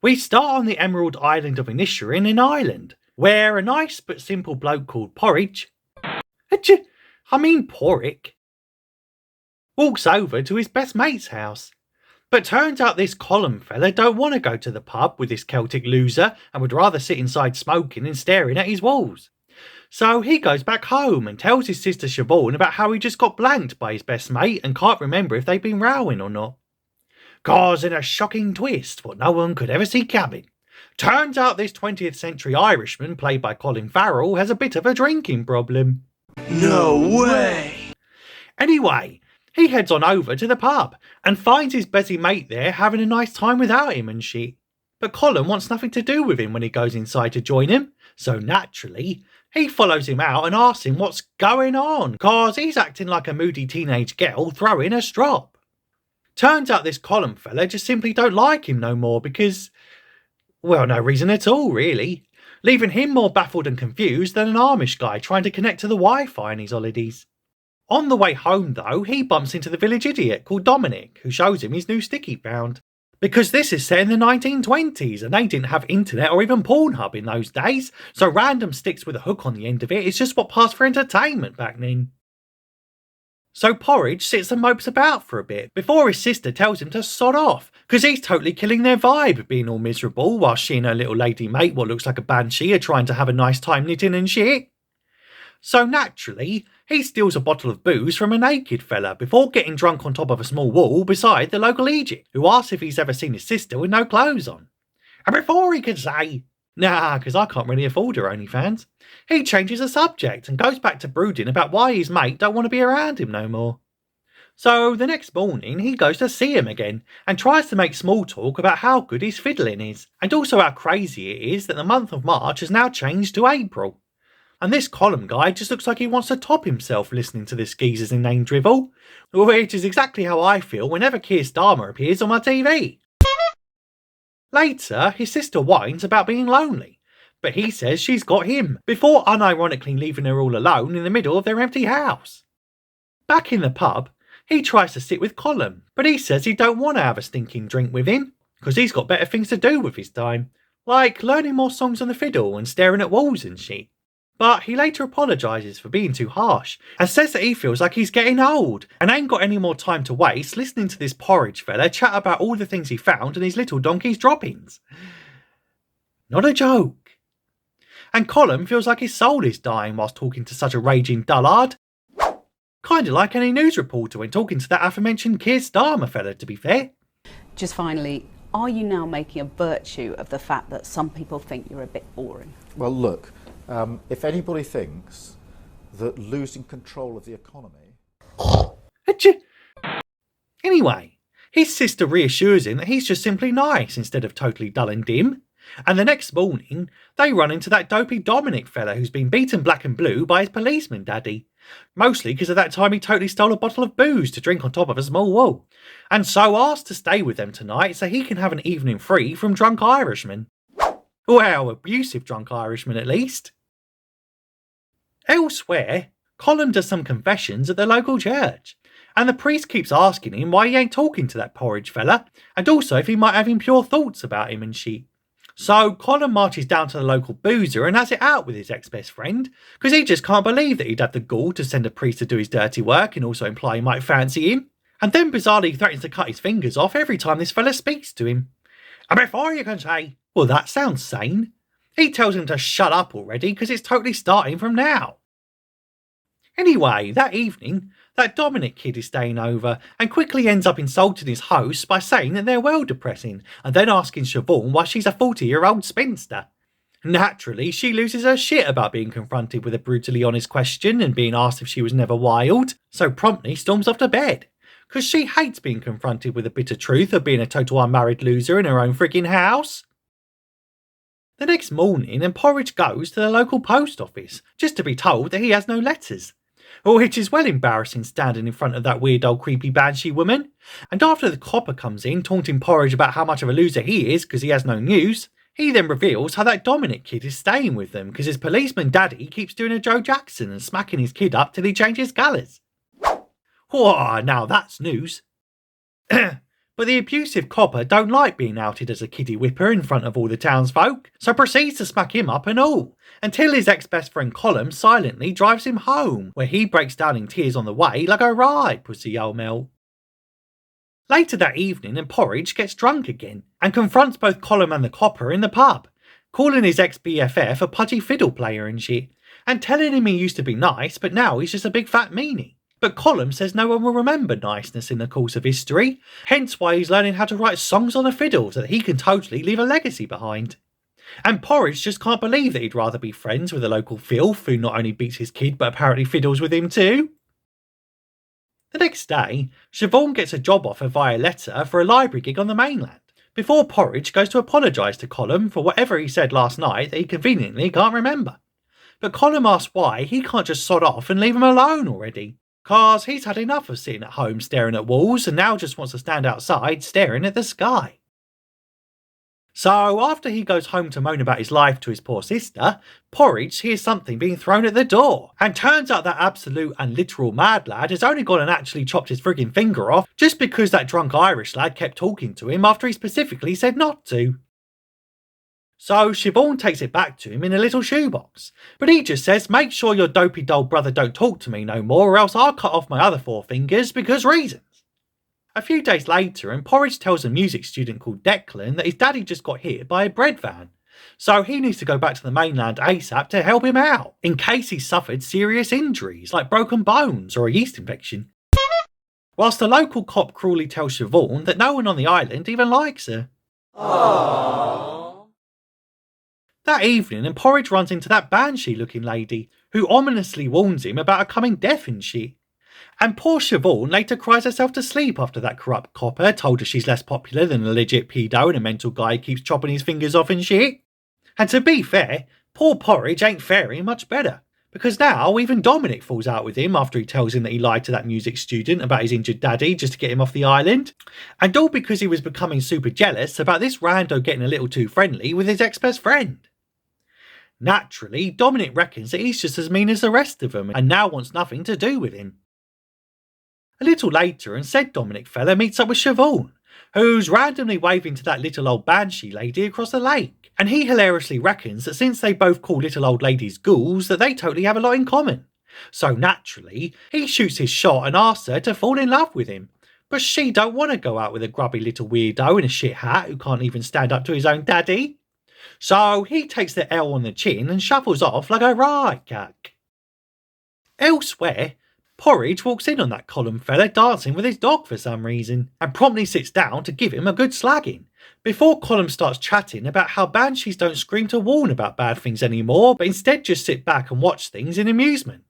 We start on the Emerald Island of Inisherin in Ireland, where a nice but simple bloke called Porridge, Porrick, walks over to his best mate's house. But turns out this column fella don't want to go to the pub with this Celtic loser and would rather sit inside smoking and staring at his walls. So he goes back home and tells his sister Siobhan about how he just got blanked by his best mate and can't remember if they've been rowing or not. Causing a shocking twist what no one could ever see coming. Turns out this 20th century Irishman, played by Colin Farrell, has a bit of a drinking problem. No way! Anyway, he heads on over to the pub and finds his busy mate there having a nice time without him and shit. But Colin wants nothing to do with him when he goes inside to join him, so naturally, he follows him out and asks him what's going on, cause he's acting like a moody teenage girl throwing a strop. Turns out this Colin fella just simply don't like him no more because, well, no reason at all really, leaving him more baffled and confused than an Amish guy trying to connect to the Wi-Fi in his holidays. On the way home though, he bumps into the village idiot called Dominic, who shows him his new stick he found. Because this is set in the 1920s and they didn't have internet or even Pornhub in those days, so random sticks with a hook on the end of it is just what passed for entertainment back then. So Porridge sits and mopes about for a bit before his sister tells him to sod off, because he's totally killing their vibe being all miserable while she and her little lady mate, what looks like a banshee, are trying to have a nice time knitting and shit. So naturally, he steals a bottle of booze from a naked fella before getting drunk on top of a small wall beside the local Egypt, who asks if he's ever seen his sister with no clothes on. And before he can say, nah, because I can't really afford her OnlyFans, he changes the subject and goes back to brooding about why his mate don't want to be around him no more. So the next morning he goes to see him again and tries to make small talk about how good his fiddling is, and also how crazy it is that the month of March has now changed to April. And this column guy just looks like he wants to top himself listening to this geezer's inane drivel, which is exactly how I feel whenever Keir Starmer appears on my TV. Later, his sister whines about being lonely, but he says she's got him, before unironically leaving her all alone in the middle of their empty house. Back in the pub, he tries to sit with Colin, but he says he don't want to have a stinking drink with him, because he's got better things to do with his time, like learning more songs on the fiddle and staring at walls and shit. But he later apologises for being too harsh and says that he feels like he's getting old and ain't got any more time to waste listening to this Porridge fella chat about all the things he found and his little donkey's droppings. Not a joke. And Colin feels like his soul is dying whilst talking to such a raging dullard. Kinda like any news reporter when talking to that aforementioned Keir Starmer fella, to be fair. Just finally, are you now making a virtue of the fact that some people think you're a bit boring? Well, look. If anybody thinks that losing control of the economy... Anyway, his sister reassures him that he's just simply nice instead of totally dull and dim. And the next morning, they run into that dopey Dominic fella who's been beaten black and blue by his policeman daddy. Mostly because of that time he totally stole a bottle of booze to drink on top of a small wall. And so asked to stay with them tonight so he can have an evening free from drunk Irishmen. Well, abusive drunk Irishman at least. Elsewhere, Colin does some confessions at the local church, and the priest keeps asking him why he ain't talking to that Porridge fella, and also if he might have impure thoughts about him and shit. So Colin marches down to the local boozer and has it out with his ex-best friend, because he just can't believe that he'd had the gall to send a priest to do his dirty work and also imply he might fancy him, and then bizarrely threatens to cut his fingers off every time this fella speaks to him. And before you can say, well, that sounds sane, he tells him to shut up already because it's totally starting from now. Anyway, that evening, that Dominic kid is staying over and quickly ends up insulting his hosts by saying that they're well depressing and then asking Siobhan why she's a 40-year-old spinster. Naturally, she loses her shit about being confronted with a brutally honest question and being asked if she was never wild, so promptly storms off to bed, because she hates being confronted with the bitter truth of being a total unmarried loser in her own freaking house. The next morning, and Porridge goes to the local post office, just to be told that he has no letters. Which is well embarrassing standing in front of that weird old creepy banshee woman. And after the copper comes in, taunting Porridge about how much of a loser he is because he has no news, he then reveals how that Dominic kid is staying with them because his policeman daddy keeps doing a Joe Jackson and smacking his kid up till he changes colours. Whoa, now that's news. But the abusive copper don't like being outed as a kiddie whipper in front of all the townsfolk, so proceeds to smack him up and all, until his ex-best friend Colum silently drives him home, where he breaks down in tears on the way like a right pussy old Mel. Later that evening, and Porridge gets drunk again, and confronts both Colum and the copper in the pub, calling his ex-BFF a pudgy fiddle player and shit, and telling him he used to be nice, but now he's just a big fat meanie. But Colum says no one will remember niceness in the course of history, hence why he's learning how to write songs on a fiddle so that he can totally leave a legacy behind. And Porridge just can't believe that he'd rather be friends with a local filth who not only beats his kid but apparently fiddles with him too. The next day, Siobhan gets a job offer via letter for a library gig on the mainland, before Porridge goes to apologise to Colum for whatever he said last night that he conveniently can't remember. But Colum asks why he can't just sod off and leave him alone already. Cause he's had enough of sitting at home staring at walls and now just wants to stand outside staring at the sky. So after he goes home to moan about his life to his poor sister, Porridge hears something being thrown at the door, and turns out that absolute and literal mad lad has only gone and actually chopped his frigging finger off just because that drunk Irish lad kept talking to him after he specifically said not to. So Siobhan takes it back to him in a little shoebox, but he just says make sure your dopey doll brother don't talk to me no more or else I'll cut off my other 4 fingers because reasons. A few days later, and Porridge tells a music student called Declan that his daddy just got hit by a bread van, so he needs to go back to the mainland ASAP to help him out, in case he's suffered serious injuries like broken bones or a yeast infection. Whilst the local cop cruelly tells Siobhan that no one on the island even likes her. Aww. That evening, and Porridge runs into that banshee-looking lady, who ominously warns him about her coming death and shit. And poor Siobhan later cries herself to sleep after that corrupt copper told her she's less popular than a legit pedo and a mental guy who keeps chopping his fingers off and shit. And to be fair, poor Porridge ain't faring much better, because now even Dominic falls out with him after he tells him that he lied to that music student about his injured daddy just to get him off the island. And all because he was becoming super jealous about this rando getting a little too friendly with his ex-best friend. Naturally, Dominic reckons that he's just as mean as the rest of them and now wants nothing to do with him. A little later, and said Dominic fella meets up with Siobhan, who's randomly waving to that little old banshee lady across the lake, and he hilariously reckons that since they both call little old ladies ghouls that they totally have a lot in common. So naturally, he shoots his shot and asks her to fall in love with him, but she don't want to go out with a grubby little weirdo in a shit hat who can't even stand up to his own daddy. So he takes the L on the chin and shuffles off like a right cack. Elsewhere, Porridge walks in on that Colum fella dancing with his dog for some reason, and promptly sits down to give him a good slagging, before Colum starts chatting about how banshees don't scream to warn about bad things anymore, but instead just sit back and watch things in amusement.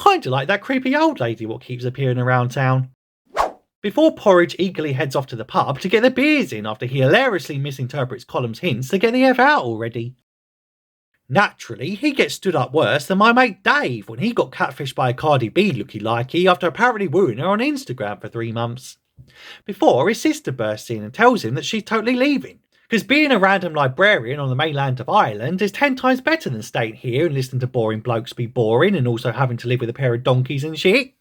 Kinda like that creepy old lady what keeps appearing around town. Before Porridge eagerly heads off to the pub to get the beers in after he hilariously misinterprets Colum's hints to get the F out already. Naturally, he gets stood up worse than my mate Dave when he got catfished by a Cardi B looky-likey after apparently wooing her on Instagram for 3 months. Before his sister bursts in and tells him that she's totally leaving, because being a random librarian on the mainland of Ireland is 10 times better than staying here and listening to boring blokes be boring and also having to live with a pair of donkeys and shit.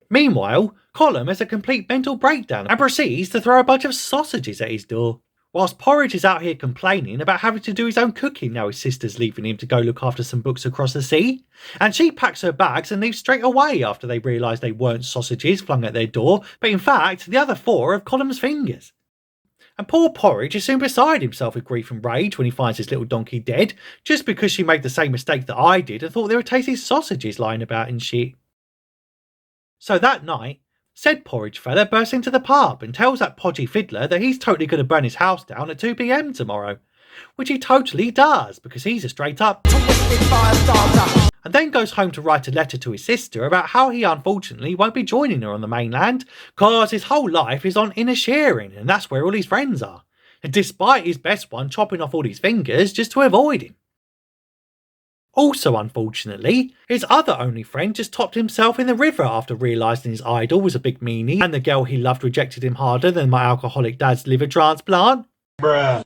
Meanwhile, Colum has a complete mental breakdown and proceeds to throw a bunch of sausages at his door, whilst Porridge is out here complaining about having to do his own cooking now his sister's leaving him to go look after some books across the sea, and she packs her bags and leaves straight away after they realise they weren't sausages flung at their door, but in fact the other 4 of Colum's fingers. And poor Porridge is soon beside himself with grief and rage when he finds his little donkey dead, just because she made the same mistake that I did and thought there were tasty sausages lying about and shit. So that night, said Porridge fella bursts into the pub and tells that podgy fiddler that he's totally going to burn his house down at 2 PM tomorrow, which he totally does because he's a straight up and then goes home to write a letter to his sister about how he unfortunately won't be joining her on the mainland cause his whole life is on Inisherin and that's where all his friends are, and despite his best one chopping off all his fingers just to avoid him. Also, unfortunately, his other only friend just topped himself in the river after realising his idol was a big meanie and the girl he loved rejected him harder than my alcoholic dad's liver transplant. Bruh.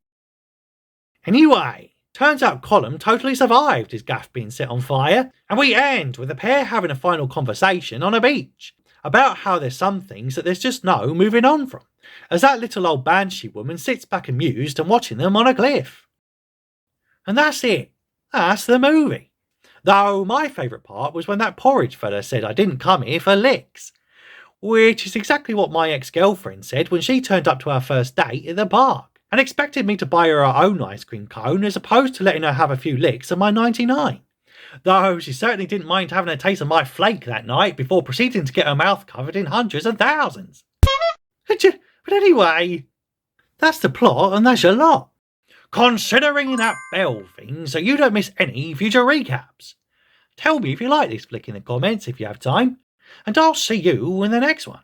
Anyway, turns out Colum totally survived his gaff being set on fire, and we end with the pair having a final conversation on a beach, about how there's some things that there's just no moving on from, as that little old banshee woman sits back amused and watching them on a cliff. And that's it. That's the movie. Though my favourite part was when that porridge fella said I didn't come here for licks, which is exactly what my ex-girlfriend said when she turned up to our first date at the park and expected me to buy her own ice cream cone as opposed to letting her have a few licks of my 99. Though she certainly didn't mind having a taste of my flake that night before proceeding to get her mouth covered in hundreds and thousands. But anyway, that's the plot and that's your lot. Considering that bell thing so you don't miss any future recaps. Tell me if you like this flick in the comments if you have time, and I'll see you in the next one.